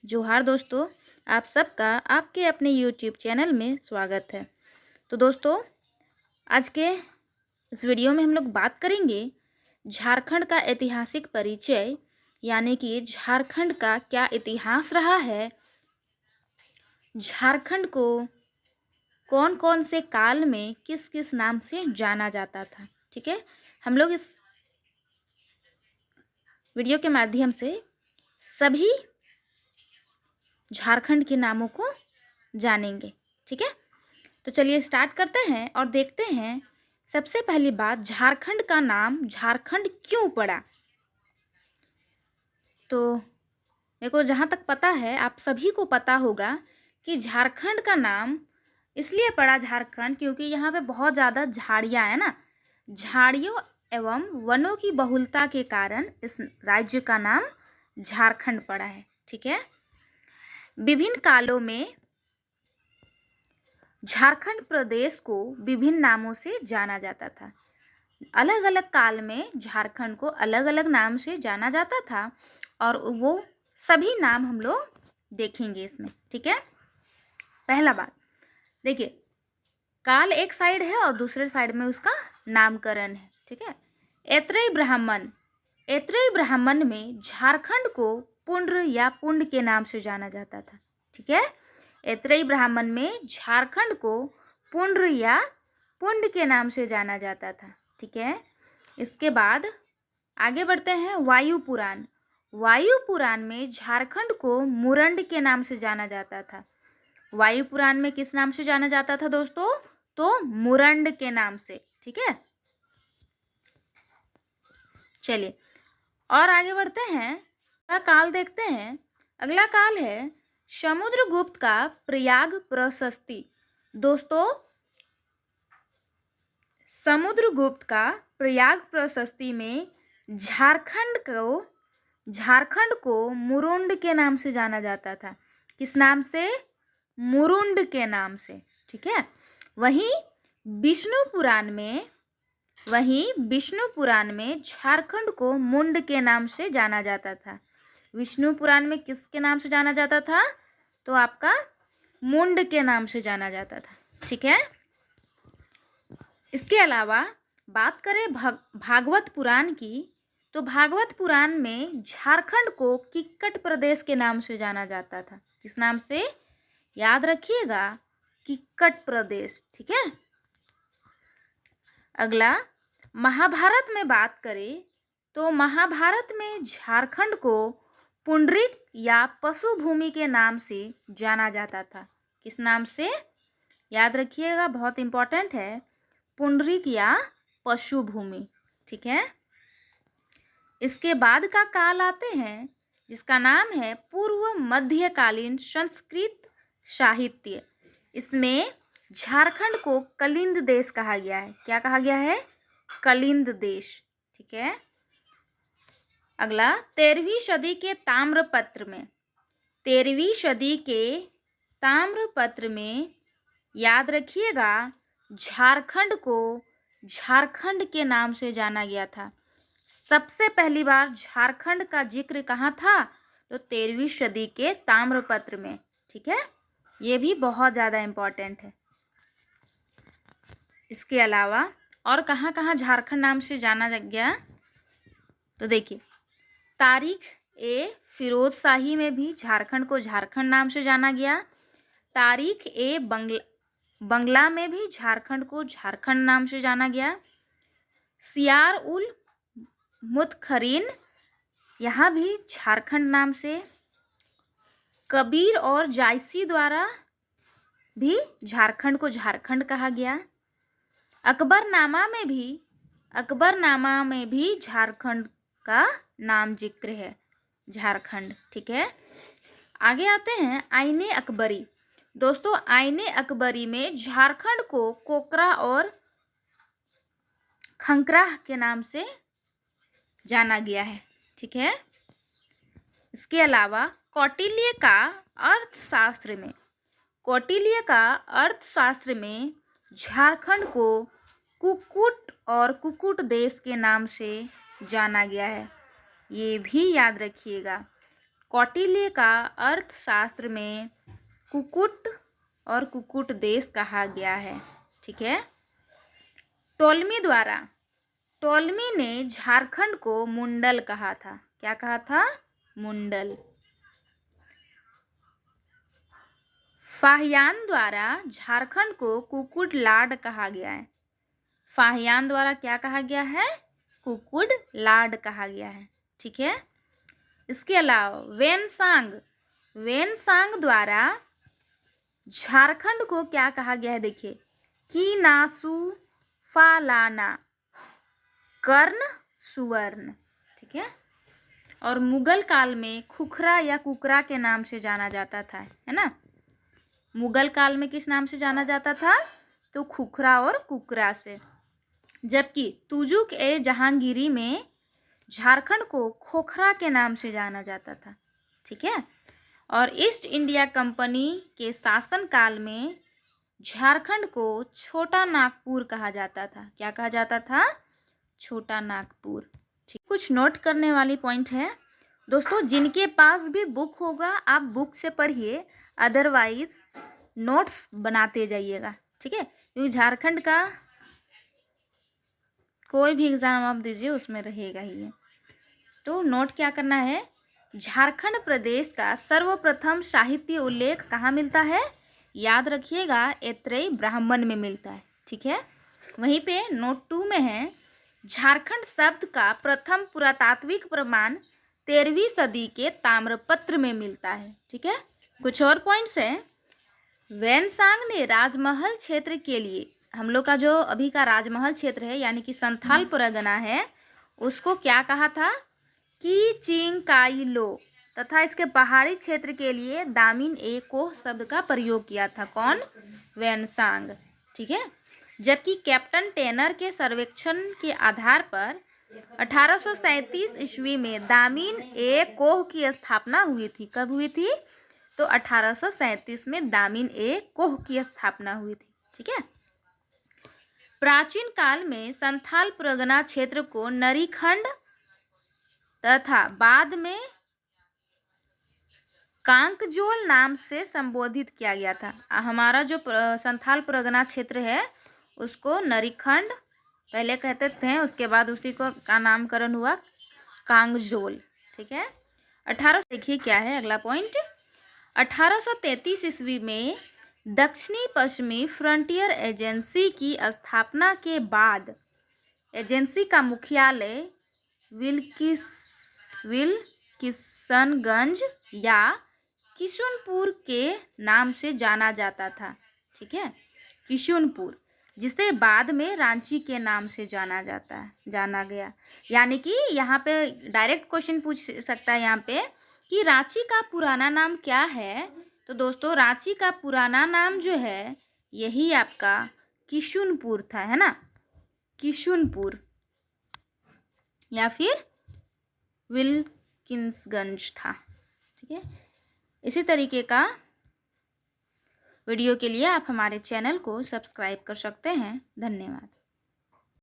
जोहार दोस्तों, आप सबका आपके अपने यूट्यूब चैनल में स्वागत है। तो दोस्तों, आज के इस वीडियो में हम लोग बात करेंगे झारखंड का ऐतिहासिक परिचय, यानी कि झारखंड का क्या इतिहास रहा है, झारखंड को कौन कौन से काल में किस किस नाम से जाना जाता था। ठीक है, हम लोग इस वीडियो के माध्यम से सभी झारखंड के नामों को जानेंगे। ठीक है, तो चलिए स्टार्ट करते हैं और देखते हैं। सबसे पहली बात, झारखंड का नाम झारखंड क्यों पड़ा। तो मेरे को जहाँ तक पता है, आप सभी को पता होगा कि झारखंड का नाम इसलिए पड़ा झारखंड क्योंकि यहाँ पे बहुत ज़्यादा झाड़ियाँ हैं ना। झाड़ियों एवं वनों की बहुलता के कारण इस राज्य का नाम झारखंड पड़ा है। ठीक है, विभिन्न कालों में झारखंड प्रदेश को विभिन्न नामों से जाना जाता था। अलग अलग काल में झारखंड को अलग अलग नाम से जाना जाता था और वो सभी नाम हम लोग देखेंगे इसमें। ठीक है, पहला बात देखिए, काल एक साइड है और दूसरे साइड में उसका नामकरण है। ठीक है, ऐत्रेय ब्राह्मण में झारखंड को पुंड्र या पुंड के नाम से जाना जाता था। ठीक है, ऐत्रेय ब्राह्मण में झारखंड को पुंड्र या पुंड के नाम से जाना जाता था। ठीक है, इसके बाद आगे बढ़ते हैं। वायु पुराण में झारखंड को मुरंड के नाम से जाना जाता था। वायु पुराण में किस नाम से जाना जाता था दोस्तों? तो मुरंड के नाम से। ठीक है, चलिए और आगे बढ़ते हैं। अगला काल देखते हैं। अगला काल है समुद्रगुप्त का प्रयाग प्रशस्ति। दोस्तों, समुद्रगुप्त का प्रयाग प्रशस्ति में झारखंड को मुरुंड के नाम से जाना जाता था। किस नाम से? मुरुंड के नाम से। ठीक है, वहीं विष्णु पुराण में झारखंड को मुंड के नाम से जाना जाता था। विष्णु पुराण में किसके नाम से जाना जाता था? तो आपका मुंड के नाम से जाना जाता था। ठीक है, इसके अलावा बात करें भागवत पुराण की, तो भागवत पुराण में झारखंड को किक्कट प्रदेश के नाम से जाना जाता था। किस नाम से? याद रखिएगा, किक्कट प्रदेश। ठीक है, अगला महाभारत में बात करें तो महाभारत में झारखंड को पुंडरीक या पशु भूमि के नाम से जाना जाता था। किस नाम से? याद रखिएगा, बहुत इंपॉर्टेंट है, पुंडरीक या पशु भूमि। ठीक है, इसके बाद का काल आते हैं जिसका नाम है पूर्व मध्यकालीन संस्कृत साहित्य। इसमें झारखंड को कलिंद देश कहा गया है। क्या कहा गया है? कलिंद देश। ठीक है, अगला 13वीं सदी के ताम्रपत्र में याद रखिएगा, झारखंड को झारखंड के नाम से जाना गया था। सबसे पहली बार झारखंड का जिक्र कहाँ था? तो 13वीं सदी के ताम्रपत्र में। ठीक है, ये भी बहुत ज़्यादा इम्पोर्टेंट है। इसके अलावा और कहाँ कहाँ झारखंड नाम से जाना गया? तो देखिए, तारीख ए फिरोज शाही में भी झारखंड को झारखंड नाम से जाना गया। तारीख ए बंगला में भी झारखंड को झारखंड नाम से जाना गया। सियार उल मुतखरीन, यहाँ भी झारखंड नाम से। कबीर और जायसी द्वारा भी झारखंड को झारखंड कहा गया। अकबरनामा में भी झारखंड का नाम जिक्र है, झारखंड। ठीक है, आगे आते हैं आईने अकबरी। दोस्तों, आईने अकबरी में झारखंड को कोकरा और खंकरा के नाम से जाना गया है। ठीक है, इसके अलावा कौटिल्य का अर्थशास्त्र में झारखंड को कुकुट और कुकुट देश के नाम से जाना गया है। ये भी याद रखिएगा, कौटिल्य का अर्थशास्त्र में कुकुट और कुकुट देश कहा गया है। ठीक है। टोलमी ने झारखंड को मुंडल कहा था। क्या कहा था? मुंडल। फाहियान द्वारा झारखंड को कुकुट लाड कहा गया है। फाहियान द्वारा क्या कहा गया है? कुकुट लाड कहा गया है। ठीक है। इसके अलावा वेनसांग द्वारा झारखंड को क्या कहा गया है? देखिए, कीनासु फालाना, कर्ण सुवर्ण। ठीक है। और मुगल काल में खुखरा या कुकरा के नाम से जाना जाता था, है ना। मुगल काल में किस नाम से जाना जाता था? तो खुखरा और कुकरा से। जबकि तुजुक ए जहांगीरी में झारखंड को खोखरा के नाम से जाना जाता था। ठीक है। और ईस्ट इंडिया कंपनी के शासन काल में झारखंड को छोटा नागपुर कहा जाता था। क्या कहा जाता था? छोटा नागपुर। ठीक। कुछ नोट करने वाली पॉइंट है दोस्तों, जिनके पास भी बुक होगा आप बुक से पढ़िए, अदरवाइज नोट्स बनाते जाइएगा। ठीक है। क्योंकि झारखंड का कोई भी एग्जाम आप दीजिए उसमें रहेगा ही है। तो नोट क्या करना है? झारखंड प्रदेश का सर्वप्रथम साहित्य उल्लेख कहाँ मिलता है? याद रखिएगा, ऐत्रेय ब्राह्मण में मिलता है। ठीक है। वहीं पे नोट 2 में है, झारखंड शब्द का प्रथम पुरातात्विक प्रमाण 13वीं सदी के ताम्रपत्र में मिलता है। ठीक है। कुछ और पॉइंट्स हैं। वेनसांग ने राजमहल क्षेत्र के लिए, हम लोग का जो अभी का राजमहल क्षेत्र है यानी कि संथाल परगना है, उसको क्या कहा था? कि चिंकाइलो, तथा इसके पहाड़ी क्षेत्र के लिए दामिन ए कोह शब्द का प्रयोग किया था। कौन? वेनसांग। ठीक है। जबकि कैप्टन टेनर के सर्वेक्षण के आधार पर 1837 ईस्वी में दामिन ए कोह की स्थापना हुई थी। कब हुई थी? तो 1837 में दामिन ए कोह की स्थापना हुई थी। ठीक है। प्राचीन काल में संथाल परगना क्षेत्र को नरीखंड तथा बाद में कांकजोल नाम से संबोधित किया गया था। हमारा जो संथाल परगना क्षेत्र है उसको नरीखंड पहले कहते थे, उसके बाद उसी को का नामकरण हुआ कांगजोल। ठीक है। 18 देखिए क्या है अगला पॉइंट। 1833 ईस्वी में दक्षिणी पश्चिमी फ्रंटियर एजेंसी की स्थापना के बाद एजेंसी का मुख्यालय विल्किसनगंज या किशुनपुर के नाम से जाना जाता था। ठीक है। किशुनपुर, जिसे बाद में रांची के नाम से जाना गया। यानी कि यहाँ पे डायरेक्ट क्वेश्चन पूछ सकता है यहाँ पे कि रांची का पुराना नाम क्या है? तो दोस्तों रांची का पुराना नाम जो है यही आपका किशुनपुर था, है ना। किशुनपुर या फिर विल्किंसगंज था। ठीक है। इसी तरीके का वीडियो के लिए आप हमारे चैनल को सब्सक्राइब कर सकते हैं। धन्यवाद।